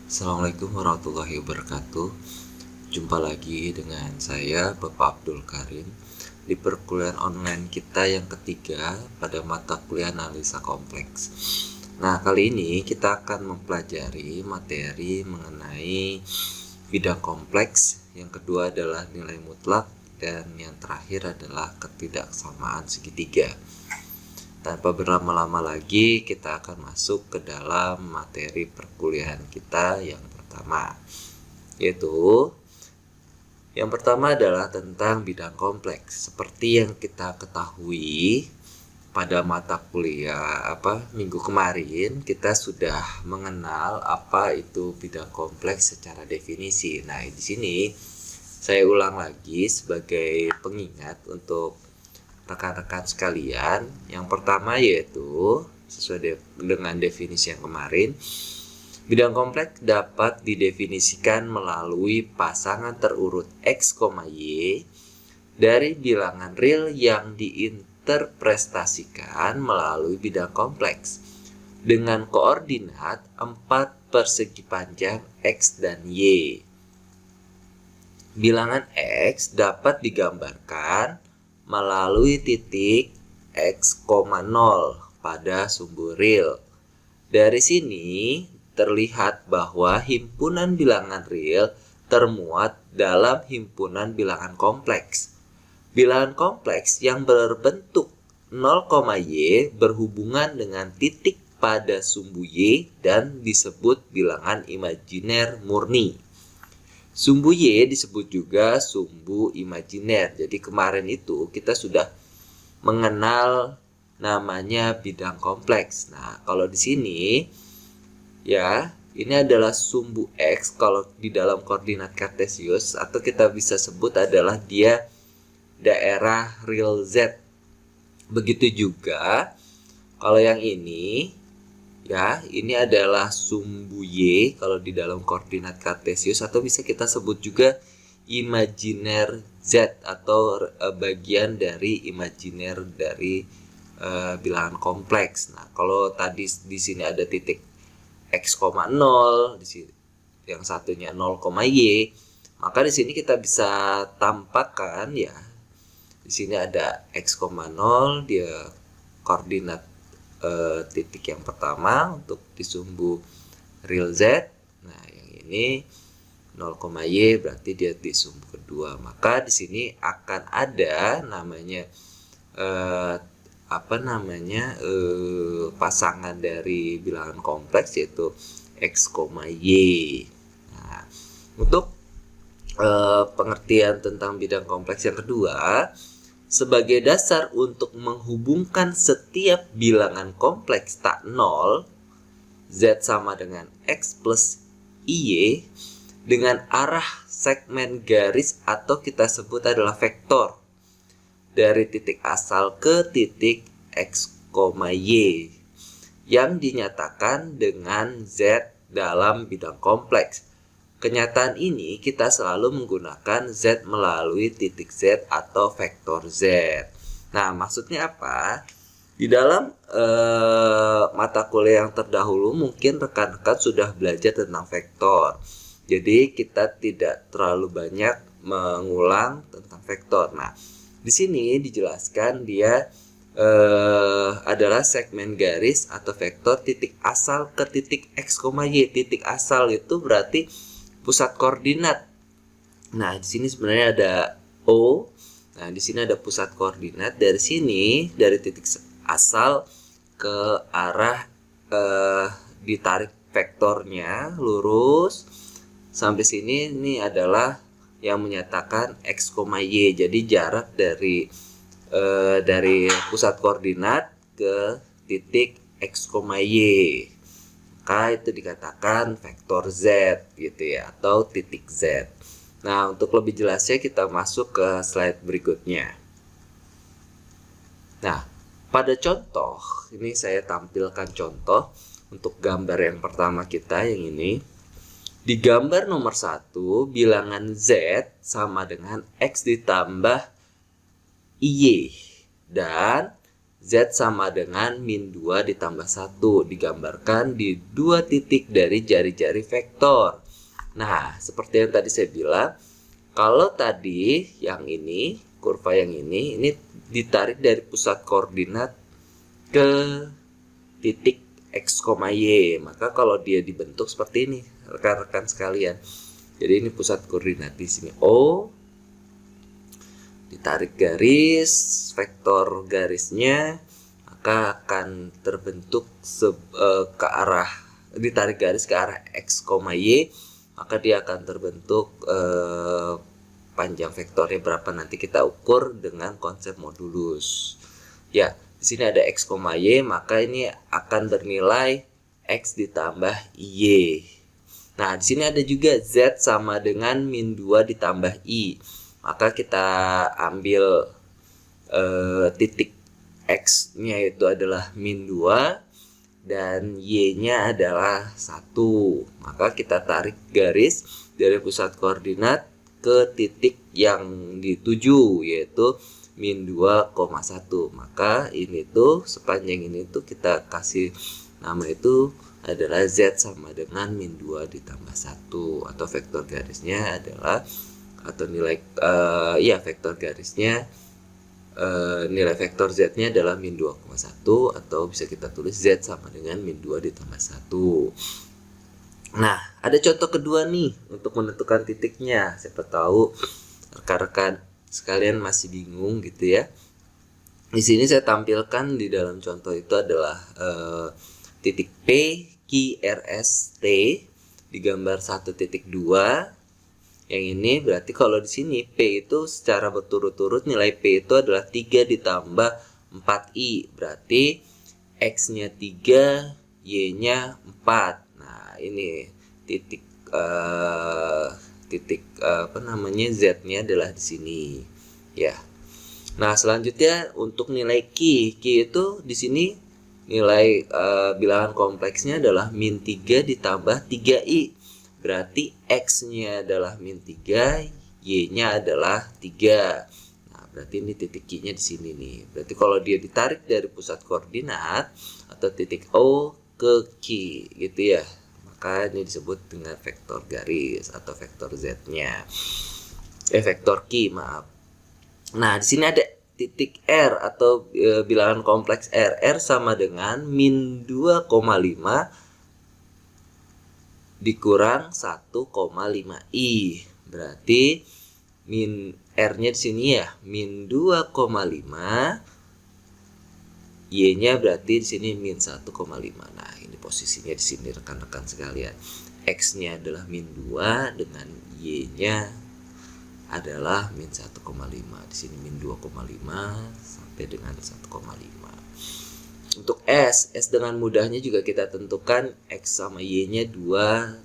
Assalamualaikum warahmatullahi wabarakatuh. Jumpa lagi dengan saya Bapak Abdul Karim di perkuliahan online kita yang ketiga pada mata kuliah analisa kompleks. Nah, kali ini kita akan mempelajari materi mengenai bidang kompleks. Yang kedua adalah nilai mutlak dan yang terakhir adalah ketidaksamaan segitiga. Tanpa berlama-lama lagi, kita akan masuk ke dalam materi perkuliahan kita yang pertama, yaitu yang pertama adalah tentang bidang kompleks. Seperti yang kita ketahui pada mata kuliah minggu kemarin, kita sudah mengenal apa itu bidang kompleks secara definisi. Nah, di sini saya ulang lagi sebagai pengingat untuk rekan-rekan sekalian. Yang pertama yaitu sesuai dengan definisi yang kemarin, bidang kompleks dapat didefinisikan melalui pasangan terurut X, Y dari bilangan real yang diinterpretasikan melalui bidang kompleks dengan koordinat 4 persegi panjang X dan Y. Bilangan X dapat digambarkan melalui titik X, 0 pada sumbu real. Dari sini terlihat bahwa himpunan bilangan real termuat dalam himpunan bilangan kompleks. Bilangan kompleks yang berbentuk 0, Y berhubungan dengan titik pada sumbu Y dan disebut bilangan imajiner murni. Sumbu Y disebut juga sumbu imajiner. Jadi kemarin itu kita sudah mengenal namanya bidang kompleks. Nah, kalau di sini ya, ini adalah sumbu X kalau di dalam koordinat kartesius, atau kita bisa sebut adalah dia daerah real Z. Begitu juga kalau yang ini ya, ini adalah sumbu Y kalau di dalam koordinat kartesius, atau bisa kita sebut juga imajiner Z atau bagian dari imajiner dari bilangan kompleks. Nah, kalau tadi di sini ada titik X, 0, di sini yang satunya 0, Y, maka di sini kita bisa tampakkan ya. Di sini ada X, 0, dia koordinat titik yang pertama untuk di sumbu real Z. Nah, yang ini 0, Y berarti dia di sumbu kedua. Maka di sini akan ada namanya pasangan dari bilangan kompleks yaitu X, Y. Nah, untuk pengertian tentang bidang kompleks yang kedua, sebagai dasar untuk menghubungkan setiap bilangan kompleks tak nol, Z sama dengan X plus Y dengan arah segmen garis atau kita sebut adalah vektor dari titik asal ke titik X, Y yang dinyatakan dengan Z dalam bidang kompleks. Kenyataan ini kita selalu menggunakan Z melalui titik Z atau vektor Z. Nah, maksudnya apa? Di dalam mata kuliah yang terdahulu mungkin rekan-rekan sudah belajar tentang vektor. Jadi kita tidak terlalu banyak mengulang tentang vektor. Nah, di sini dijelaskan dia adalah segmen garis atau vektor titik asal ke titik X, Y. Titik asal itu berarti pusat koordinat. Nah, di sini sebenarnya ada O. Nah, di sini ada pusat koordinat. Dari sini, dari titik asal ke arah ditarik vektornya lurus sampai sini. Ini adalah yang menyatakan X, Y. Jadi jarak dari pusat koordinat ke titik X, Y. Maka itu dikatakan vektor Z gitu ya, atau titik Z. Nah, untuk lebih jelasnya kita masuk ke slide berikutnya. Nah, pada contoh ini saya tampilkan contoh untuk gambar yang pertama kita yang ini. Di gambar nomor 1, bilangan Z sama dengan X ditambah Y dan Z sama dengan min 2 ditambah 1 digambarkan di dua titik dari jari-jari vektor. Nah, seperti yang tadi saya bilang, kalau tadi yang ini, kurva yang ini ditarik dari pusat koordinat ke titik X, Y. Maka kalau dia dibentuk seperti ini, rekan-rekan sekalian. Jadi ini pusat koordinat di sini O, ditarik garis, vektor garisnya maka akan terbentuk ke arah, ditarik garis ke arah X, Y, maka dia akan terbentuk panjang vektornya berapa nanti kita ukur dengan konsep modulus. Ya, di sini ada X, Y, maka ini akan bernilai X ditambah Y. Nah, di sini ada juga Z sama dengan min 2 ditambah I. Maka kita ambil titik X-nya itu adalah min 2 dan Y-nya adalah 1. Maka kita tarik garis dari pusat koordinat ke titik yang dituju, yaitu min 2,1. Maka ini tuh sepanjang ini tuh kita kasih nama itu adalah Z sama dengan min 2 ditambah 1, atau vektor garisnya adalah, atau nilai vektor garisnya nilai vektor Z-nya adalah min 2,1, atau bisa kita tulis Z sama dengan min 2 ditambah 1. Nah, ada contoh kedua nih untuk menentukan titiknya. Siapa tahu rekan-rekan sekalian masih bingung gitu ya. Di sini saya tampilkan di dalam contoh itu adalah titik P, Q, R, S, T digambar 1.2. Yang ini berarti kalau di sini P itu secara berturut-turut nilai P itu adalah 3 ditambah 4I. Berarti X-nya 3, Y-nya 4. Nah, ini titik Z-nya adalah di sini. Ya. Nah, selanjutnya untuk nilai Q itu di sini nilai bilangan kompleksnya adalah min 3 ditambah 3I. Berarti X-nya adalah min 3, Y-nya adalah 3. Nah, berarti ini titik Q-nya di sini nih. Berarti kalau dia ditarik dari pusat koordinat atau titik O ke Q gitu ya, maka ini disebut dengan vektor garis atau vektor Z-nya. Vektor Q, maaf. Nah, di sini ada titik R atau bilangan kompleks R. R sama dengan min 2,5 dikurang 1,5I. Berarti min R-nya di sini ya, min 2,5. Y-nya berarti di sini min 1,5. Nah, ini posisinya di sini rekan-rekan sekalian. X-nya adalah min 2 dengan Y-nya adalah min 1,5. Di sini min 2,5 sampai dengan 1,5. Untuk S dengan mudahnya juga kita tentukan X sama Y-nya 2,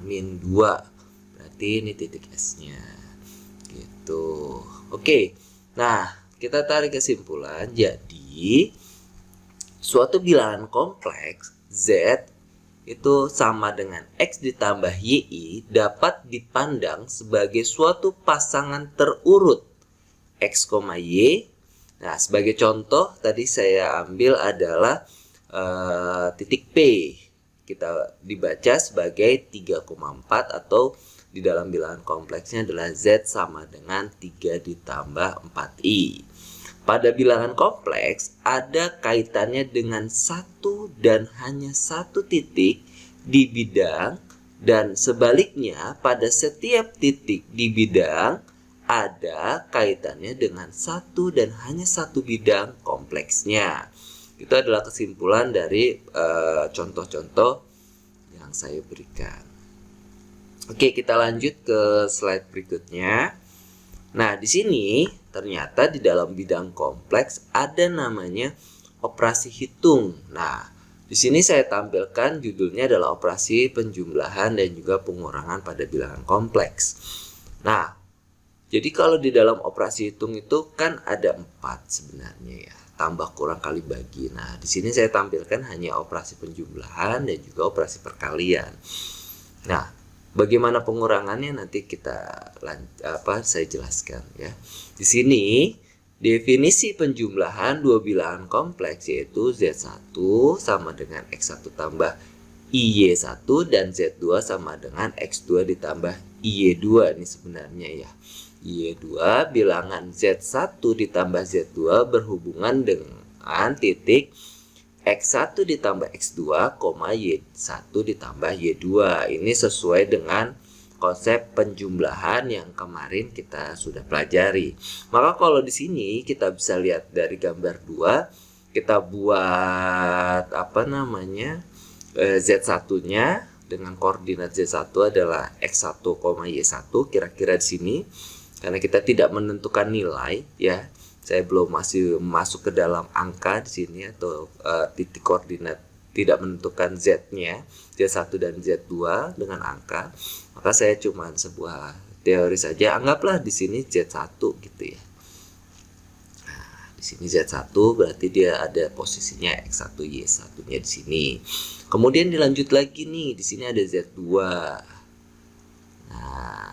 min 2. Berarti ini titik S-nya. Gitu. Oke. Nah, kita tarik kesimpulan. Jadi, suatu bilangan kompleks Z itu sama dengan X ditambah YI dapat dipandang sebagai suatu pasangan terurut X, Y. Nah, sebagai contoh tadi saya ambil adalah titik P. Kita dibaca sebagai 3,4 atau di dalam bilangan kompleksnya adalah Z sama dengan 3 ditambah 4I. Pada bilangan kompleks ada kaitannya dengan satu dan hanya satu titik di bidang, dan sebaliknya pada setiap titik di bidang ada kaitannya dengan satu dan hanya satu bidang kompleksnya. Itu adalah kesimpulan dari contoh-contoh yang saya berikan. Oke, kita lanjut ke slide berikutnya. Nah, di sini ternyata di dalam bidang kompleks ada namanya operasi hitung. Nah, di sini saya tampilkan judulnya adalah operasi penjumlahan dan juga pengurangan pada bilangan kompleks. Nah, jadi kalau di dalam operasi hitung itu kan ada 4 sebenarnya ya, tambah kurang kali bagi. Nah, di sini saya tampilkan hanya operasi penjumlahan dan juga operasi perkalian. Nah, bagaimana pengurangannya nanti saya jelaskan ya. Di sini Definisi penjumlahan dua bilangan kompleks yaitu Z1 sama dengan X1 tambah IY1 dan Z2 sama dengan X2 ditambah IY2 ini sebenarnya ya. IY2 bilangan Z1 ditambah Z2 berhubungan dengan titik X1 ditambah X2, Y1 ditambah Y2. Ini sesuai dengan konsep penjumlahan yang kemarin kita sudah pelajari. Maka kalau di sini kita bisa lihat dari gambar 2, kita buat Z1-nya dengan koordinat Z1 adalah X1, Y1 kira-kira di sini. Karena kita tidak menentukan nilai ya. Saya belum masih masuk ke dalam angka di sini atau titik koordinat, tidak menentukan Z-nya, Z1 dan Z2 dengan angka. Maka saya cuma sebuah teori saja, anggaplah di sini Z1 gitu ya. Nah, di sini Z1 berarti dia ada posisinya X1 Y1-nya di sini. Kemudian dilanjut lagi nih, di sini ada Z2. Nah,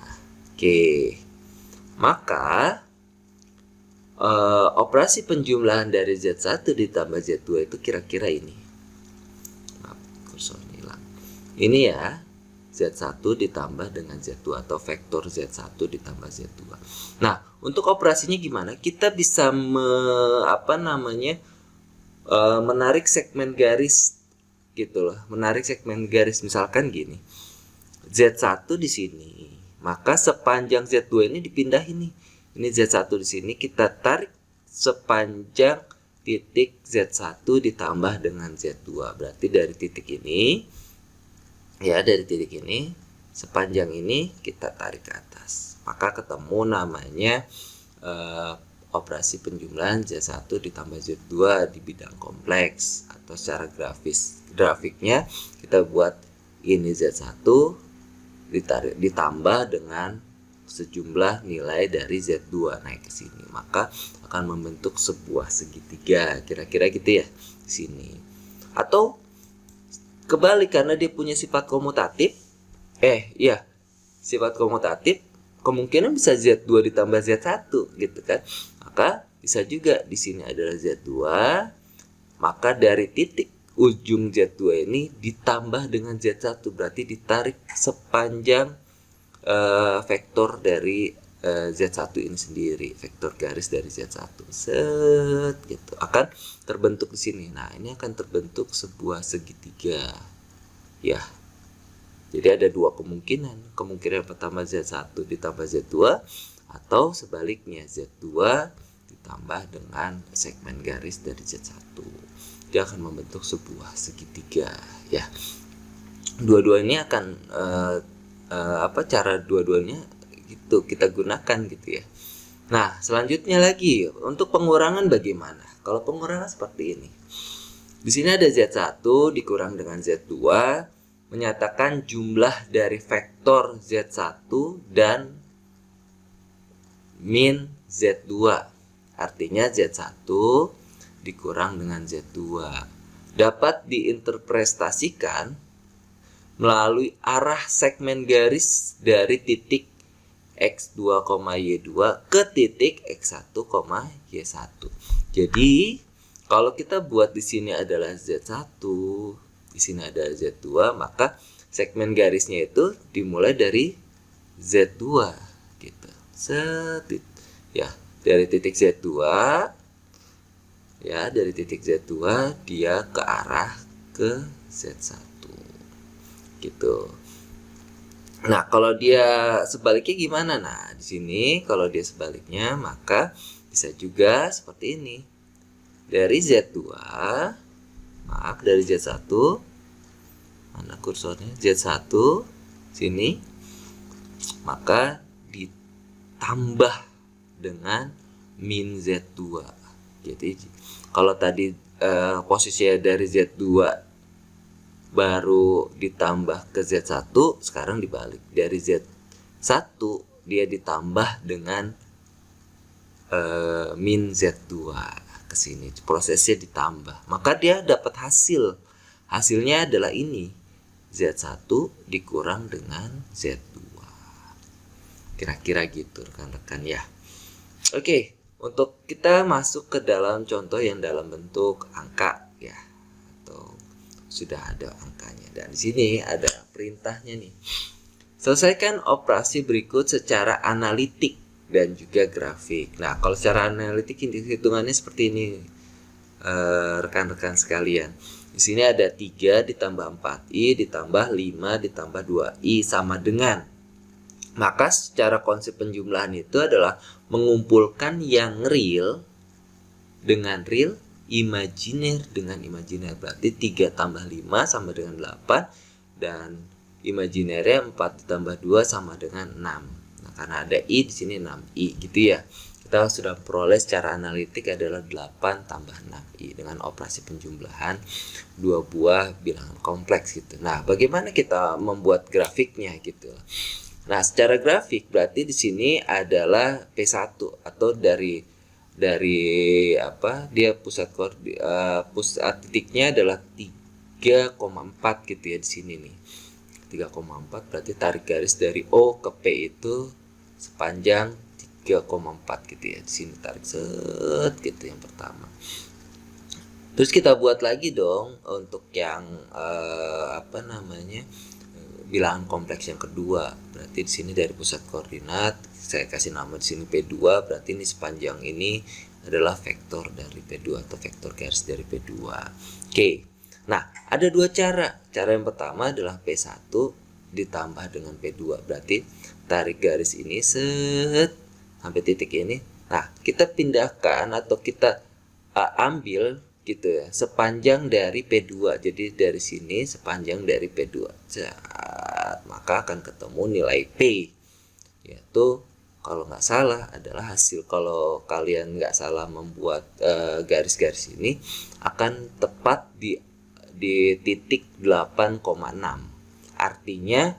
oke. Maka operasi penjumlahan dari Z1 ditambah Z2 itu kira-kira ini. Maaf, kursornya hilang. Ini ya, Z1 ditambah dengan Z2 atau vektor Z1 ditambah Z2. Nah, untuk operasinya gimana? Kita bisa menarik segmen garis gitu loh. Menarik segmen garis misalkan gini. Z1 di sini. Maka sepanjang Z2 ini dipindahin nih. Ini Z1 di sini kita tarik sepanjang titik Z1 ditambah dengan Z2. Berarti dari titik ini ya, dari titik ini sepanjang ini kita tarik ke atas. Maka ketemu namanya operasi penjumlahan Z1 ditambah Z2 di bidang kompleks, atau secara grafiknya kita buat ini Z1 ditambah dengan sejumlah nilai dari Z2 naik ke sini, maka akan membentuk sebuah segitiga, kira-kira gitu ya di sini. Atau kebalik, karena dia punya sifat komutatif, sifat komutatif, kemungkinan bisa Z2 ditambah Z1 gitu kan. Maka bisa juga di sini adalah Z2, maka dari titik ujung Z2 ini ditambah dengan Z1, berarti ditarik sepanjang vektor dari Z1 ini sendiri, vektor garis dari Z1 set gitu akan terbentuk di sini. Nah, ini akan terbentuk sebuah segitiga ya. Jadi ada dua kemungkinan. Kemungkinan pertama Z1 ditambah Z2, atau sebaliknya Z2 ditambah dengan segmen garis dari Z1. Dia akan membentuk sebuah segitiga ya. Dua-duanya akan cara dua-duanya gitu kita gunakan gitu ya. Nah, selanjutnya lagi untuk pengurangan bagaimana? Kalau pengurangan seperti ini. Di sini ada Z1 dikurang dengan Z2, menyatakan jumlah dari vektor Z1 dan min Z2. Artinya Z1 dikurang dengan Z2 dapat diinterpretasikan melalui arah segmen garis dari titik X2, Y2 ke titik X1, Y1. Jadi, kalau kita buat di sini adalah Z1, di sini ada Z2, maka segmen garisnya itu dimulai dari Z2 gitu. Ya, dari titik Z2 ya, dari titik Z2 dia ke arah ke Z1 gitu. Nah, kalau dia sebaliknya gimana? Nah, di sini kalau dia sebaliknya maka bisa juga seperti ini. Dari Z2, dari Z1, mana kursornya? Z1 sini, maka ditambah dengan min Z2. Jadi kalau tadi posisinya dari Z2 baru ditambah ke Z1, sekarang dibalik. Dari Z1 dia ditambah dengan min Z2 ke sini. Prosesnya ditambah. Maka dia dapat hasil. Hasilnya adalah ini. Z1 dikurang dengan Z2. Kira-kira gitu rekan-rekan ya. Oke. Untuk kita masuk ke dalam contoh yang dalam bentuk angka ya, atau sudah ada angkanya, dan di sini ada perintahnya nih. Selesaikan operasi berikut secara analitik dan juga grafik. Nah, kalau secara analitik hitungannya seperti ini, rekan-rekan sekalian. Di sini ada 3 ditambah 4i ditambah 5 ditambah 2i sama dengan. Maka secara konsep penjumlahan itu adalah mengumpulkan yang real dengan real, imajiner dengan imajiner. Berarti 3 tambah 5 sama dengan 8, dan imajinernya 4 ditambah 2 sama dengan 6. Nah, karena ada i di sini 6i gitu ya. Kita sudah peroleh secara analitik adalah 8 tambah 6i dengan operasi penjumlahan 2 buah bilangan kompleks gitu. Nah, bagaimana kita membuat grafiknya gitu. Nah, secara grafik berarti di sini adalah P1 atau dari apa? Dia pusat titiknya adalah 3,4 gitu ya di sini nih. 3,4 berarti tarik garis dari O ke P itu sepanjang 3,4 gitu ya. Di sini tarik set gitu yang pertama. Terus kita buat lagi dong untuk yang bilangan kompleks yang kedua. Berarti di sini dari pusat koordinat saya kasih nama di sini P2, berarti ini sepanjang ini adalah vektor dari P2 atau vektor garis dari P2. Oke. Nah, ada dua cara. Cara yang pertama adalah P1 ditambah dengan P2. Berarti tarik garis ini set sampai titik ini. Nah, kita pindahkan atau kita ambil gitu ya, sepanjang dari P2. Jadi dari sini sepanjang dari P2. Maka akan ketemu nilai P, yaitu kalau nggak salah adalah hasil, kalau kalian nggak salah membuat garis-garis ini akan tepat di titik 8,6. Artinya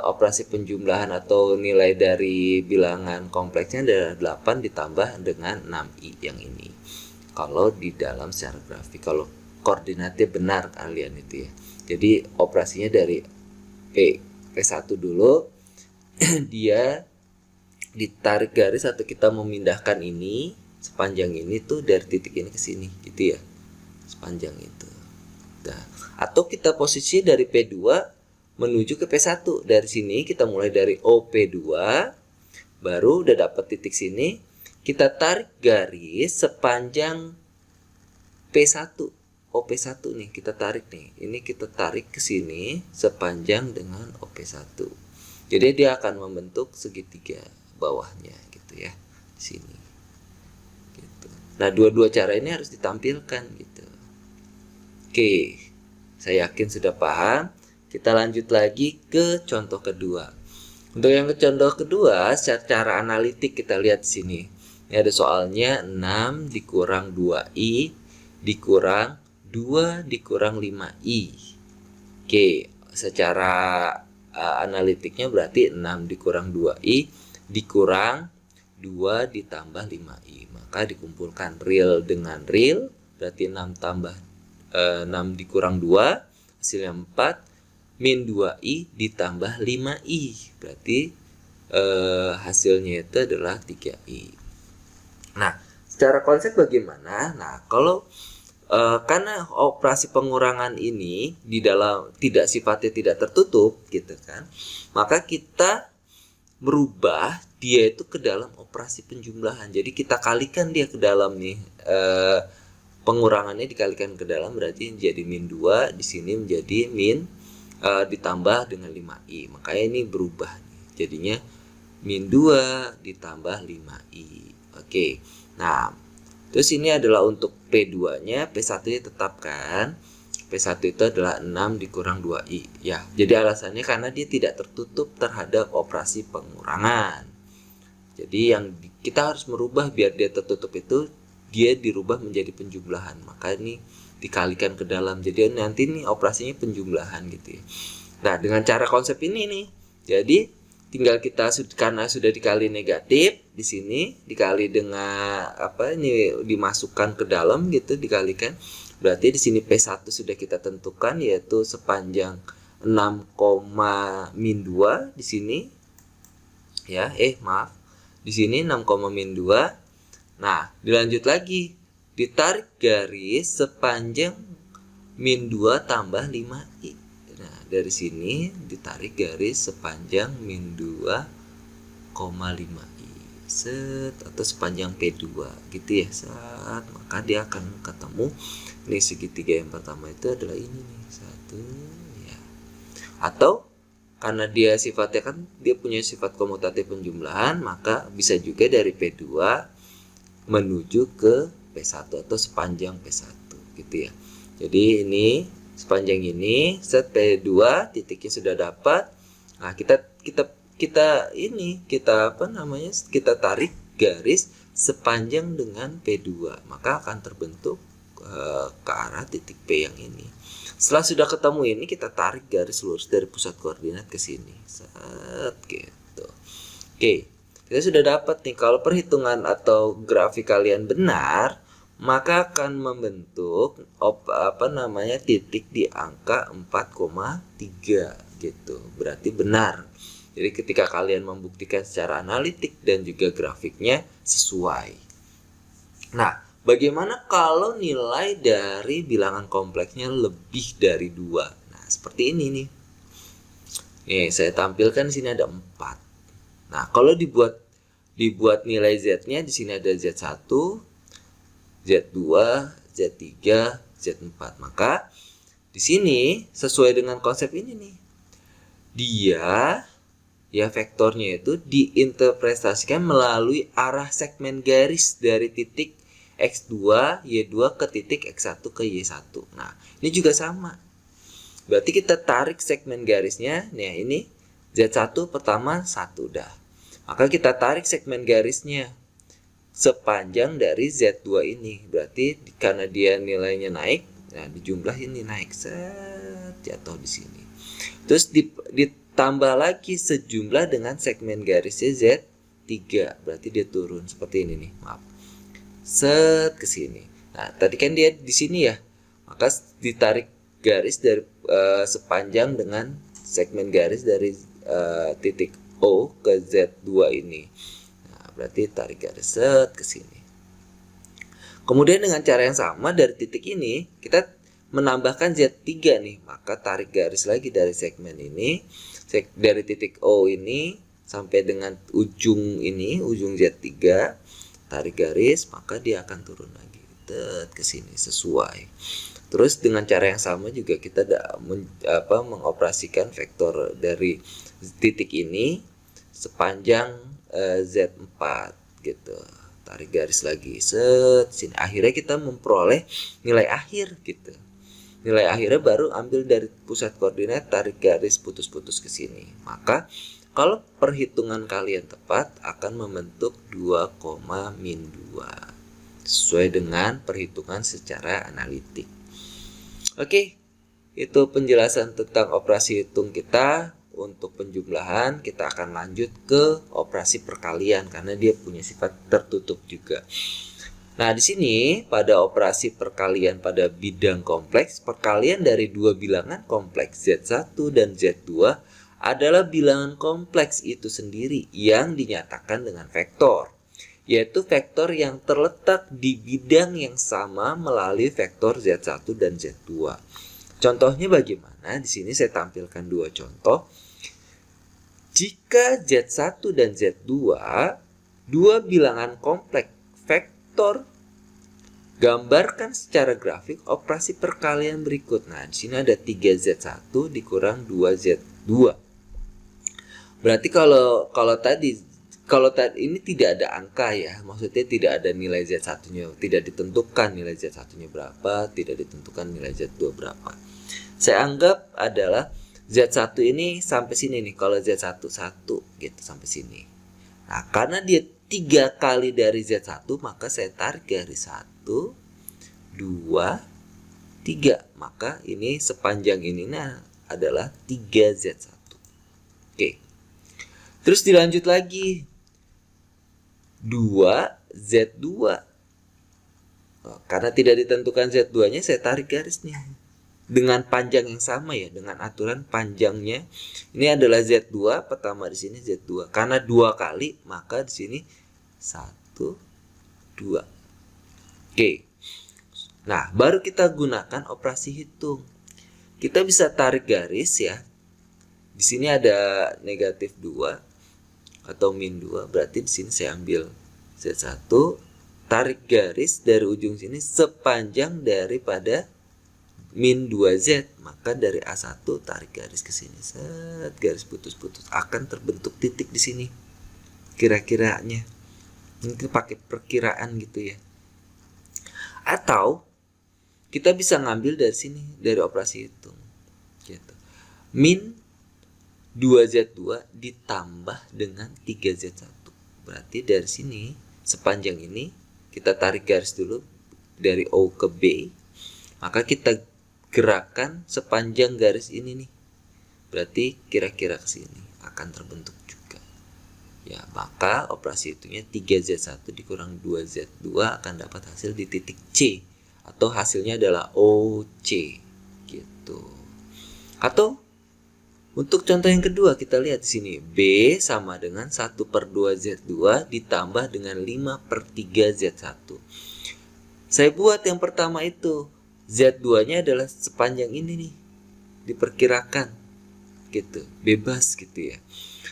operasi penjumlahan atau nilai dari bilangan kompleksnya adalah 8 ditambah dengan 6i yang ini. Kalau di dalam secara grafik, kalau koordinatnya benar kalian itu ya. Jadi operasinya dari P1 dulu, dia ditarik garis atau kita memindahkan ini sepanjang ini tuh dari titik ini ke sini gitu ya, sepanjang itu. Nah, atau kita posisi dari P2 menuju ke P1. Dari sini kita mulai dari OP2, baru udah dapat titik sini, kita tarik garis sepanjang P1. OP1 nih kita tarik nih. Ini kita tarik ke sini sepanjang dengan OP1. Jadi dia akan membentuk segitiga bawahnya gitu ya, di sini. Gitu. Nah, dua-dua cara ini harus ditampilkan gitu. Oke, saya yakin sudah paham. Kita lanjut lagi ke contoh kedua. Untuk yang ke contoh kedua, secara analitik kita lihat di sini. Ini ada soalnya 6 dikurang 2i dikurang 2 dikurang 5i. Oke, secara analitiknya berarti 6 dikurang 2i dikurang 2 ditambah 5i. Maka dikumpulkan real dengan real, berarti 6 tambah 6 dikurang 2 hasilnya 4, min 2i ditambah 5i, berarti hasilnya itu adalah 3i. Nah, secara konsep bagaimana? Nah, kalau karena operasi pengurangan ini di dalam sifatnya tidak tertutup gitu kan, maka kita merubah dia itu ke dalam operasi penjumlahan. Jadi kita kalikan dia ke dalam nih, pengurangannya dikalikan ke dalam, berarti jadi min 2, di sini menjadi min ditambah dengan 5i. Makanya ini berubah nih. Jadinya min 2 ditambah 5i. Oke. Nah, terus ini adalah untuk P2-nya, P1-nya tetapkan. P1 itu adalah 6 dikurang 2i. Ya, jadi alasannya karena dia tidak tertutup terhadap operasi pengurangan. Jadi yang kita harus merubah biar dia tertutup itu, dia dirubah menjadi penjumlahan. Maka ini dikalikan ke dalam. Jadi nanti nih operasinya penjumlahan gitu ya. Nah, dengan cara konsep ini nih, jadi tinggal kita karena sudah dikali negatif di sini dikali dengan ini dimasukkan ke dalam gitu, dikalikan. Berarti di sini P1 sudah kita tentukan, yaitu sepanjang 6, min 2 di sini. Ya, maaf. Di sini 6, min 2. Nah, dilanjut lagi. Ditarik garis sepanjang min 2 tambah 5i. Nah, dari sini ditarik garis sepanjang min 2,5i. Set, atau sepanjang P2 gitu ya. Set, maka dia akan ketemu ini segitiga yang pertama itu adalah ini nih. Satu ya. Atau karena dia sifatnya kan dia punya sifat komutatif penjumlahan, maka bisa juga dari P2 menuju ke P1 atau sepanjang P1 gitu ya. Jadi ini sepanjang ini set P2 titiknya sudah dapat. Nah, kita tarik garis sepanjang dengan P2, maka akan terbentuk ke arah titik P yang ini. Setelah sudah ketemu ini, kita tarik garis lurus dari pusat koordinat ke sini. Set gitu. Oke. Kita sudah dapat nih, kalau perhitungan atau grafik kalian benar, maka akan membentuk titik di angka 4,3 gitu. Berarti benar. Jadi ketika kalian membuktikan secara analitik dan juga grafiknya sesuai. Nah, bagaimana kalau nilai dari bilangan kompleksnya lebih dari 2? Nah, seperti ini nih. Nih, saya tampilkan di sini ada 4. Nah, kalau dibuat nilai Z-nya di sini ada Z1, Z2, Z3, Z4. Maka di sini sesuai dengan konsep ini nih. Dia ya vektornya itu diinterpretasikan melalui arah segmen garis dari titik X2, Y2 ke titik X1 ke Y1. Nah, ini juga sama. Berarti kita tarik segmen garisnya. Nah, ini Z1 pertama 1 dah. Maka kita tarik segmen garisnya sepanjang dari Z2 ini. Berarti karena dia nilainya naik, nah dijumlah ini naik, set, jatuh di sini. Terus ditambah lagi sejumlah dengan segmen garisnya Z3. Berarti dia turun seperti ini nih, maaf. Set ke sini. Nah, tadi kan dia di sini ya. Maka ditarik garis dari sepanjang dengan segmen garis dari titik O ke Z2 ini. Nah, berarti tarik garis set ke sini. Kemudian dengan cara yang sama dari titik ini kita menambahkan Z3 nih. Maka tarik garis lagi dari segmen ini, dari titik O ini sampai dengan ujung ini, ujung Z3, tarik garis, maka dia akan turun lagi ke sini sesuai. Terus dengan cara yang sama juga kita mengoperasikan vektor dari titik ini sepanjang Z4 gitu. Tarik garis lagi set sini. Akhirnya kita memperoleh nilai akhir gitu. Nilai akhirnya baru ambil dari pusat koordinat, tarik garis putus-putus ke sini. Maka kalau perhitungan kalian tepat akan membentuk 2,-2 sesuai dengan perhitungan secara analitik. Oke, itu penjelasan tentang operasi hitung kita. Untuk penjumlahan kita akan lanjut ke operasi perkalian karena dia punya sifat tertutup juga. Nah, di sini pada operasi perkalian pada bidang kompleks, perkalian dari dua bilangan kompleks Z1 dan Z2 adalah bilangan kompleks itu sendiri yang dinyatakan dengan vektor, yaitu vektor yang terletak di bidang yang sama melalui vektor Z1 dan Z2. Contohnya bagaimana? Di sini saya tampilkan dua contoh. Jika Z1 dan Z2 dua bilangan kompleks vektor, gambarkan secara grafik operasi perkalian berikut. Nah, di sini ada 3Z1 dikurang 2Z2. Berarti kalau tadi ini tidak ada angka ya, maksudnya tidak ada nilai Z1-nya, tidak ditentukan nilai Z1-nya berapa, tidak ditentukan nilai Z2 berapa. Saya anggap adalah Z1 ini sampai sini nih, kalau Z1 1 gitu sampai sini. Nah, karena dia 3 kali dari Z1, maka saya tarik garis 1, 2, 3. Maka ini sepanjang ini adalah 3Z1. Oke. Terus dilanjut lagi. 2Z2. Karena tidak ditentukan Z2-nya, saya tarik garis nih. Dengan panjang yang sama ya, dengan aturan panjangnya. Ini adalah Z2, pertama di sini Z2. Karena 2 kali, maka di sini 1, 2. Oke. Nah, baru kita gunakan operasi hitung. Kita bisa tarik garis ya. Di sini ada negatif 2 atau min 2, berarti di sini saya ambil Z1, tarik garis dari ujung sini sepanjang daripada min 2Z, maka dari A1 tarik garis ke sini, set, garis putus-putus, akan terbentuk titik di sini. Kira-kiranya mungkin pakai perkiraan gitu ya. Atau kita bisa ngambil dari sini, dari operasi hitung gitu. Min 2Z2 ditambah dengan 3Z1. Berarti dari sini sepanjang ini kita tarik garis dulu dari O ke B. Maka kita gerakan sepanjang garis ini nih. Berarti kira-kira ke sini akan terbentuk juga. Ya, maka operasi hitungnya 3Z1 dikurang 2Z2 akan dapat hasil di titik C, atau hasilnya adalah OC gitu. Atau untuk contoh yang kedua kita lihat di sini, B sama dengan 1/2Z2 ditambah dengan 5/3Z1. Saya buat yang pertama itu, Z2-nya adalah sepanjang ini nih, diperkirakan gitu, bebas gitu ya.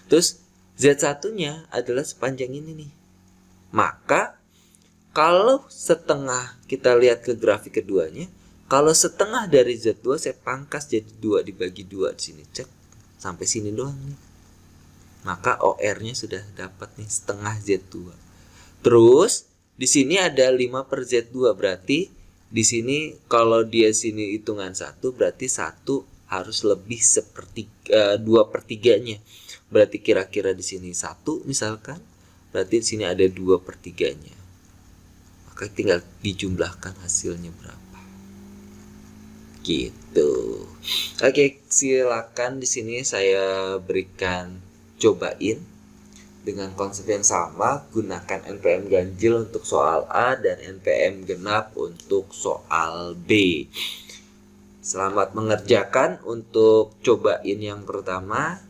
Terus Z1-nya adalah sepanjang ini nih. Maka kalau setengah, kita lihat ke grafik keduanya, kalau setengah dari Z2 saya pangkas jadi 2 dibagi 2 di sini, cek sampai sini doang nih. Maka OR-nya sudah dapat nih, setengah Z2. Terus di sini ada 5/Z2, berarti di sini kalau dia sini hitungan 1, berarti 1 harus lebih 2/3-nya. Berarti kira-kira di sini 1 misalkan, berarti di sini ada 2/3-nya. Maka tinggal dijumlahkan hasilnya berapa. Gitu. Oke, silakan di sini saya berikan cobain dengan konsep yang sama, gunakan NPM ganjil untuk soal A dan NPM genap untuk soal B. Selamat mengerjakan untuk cobain yang pertama.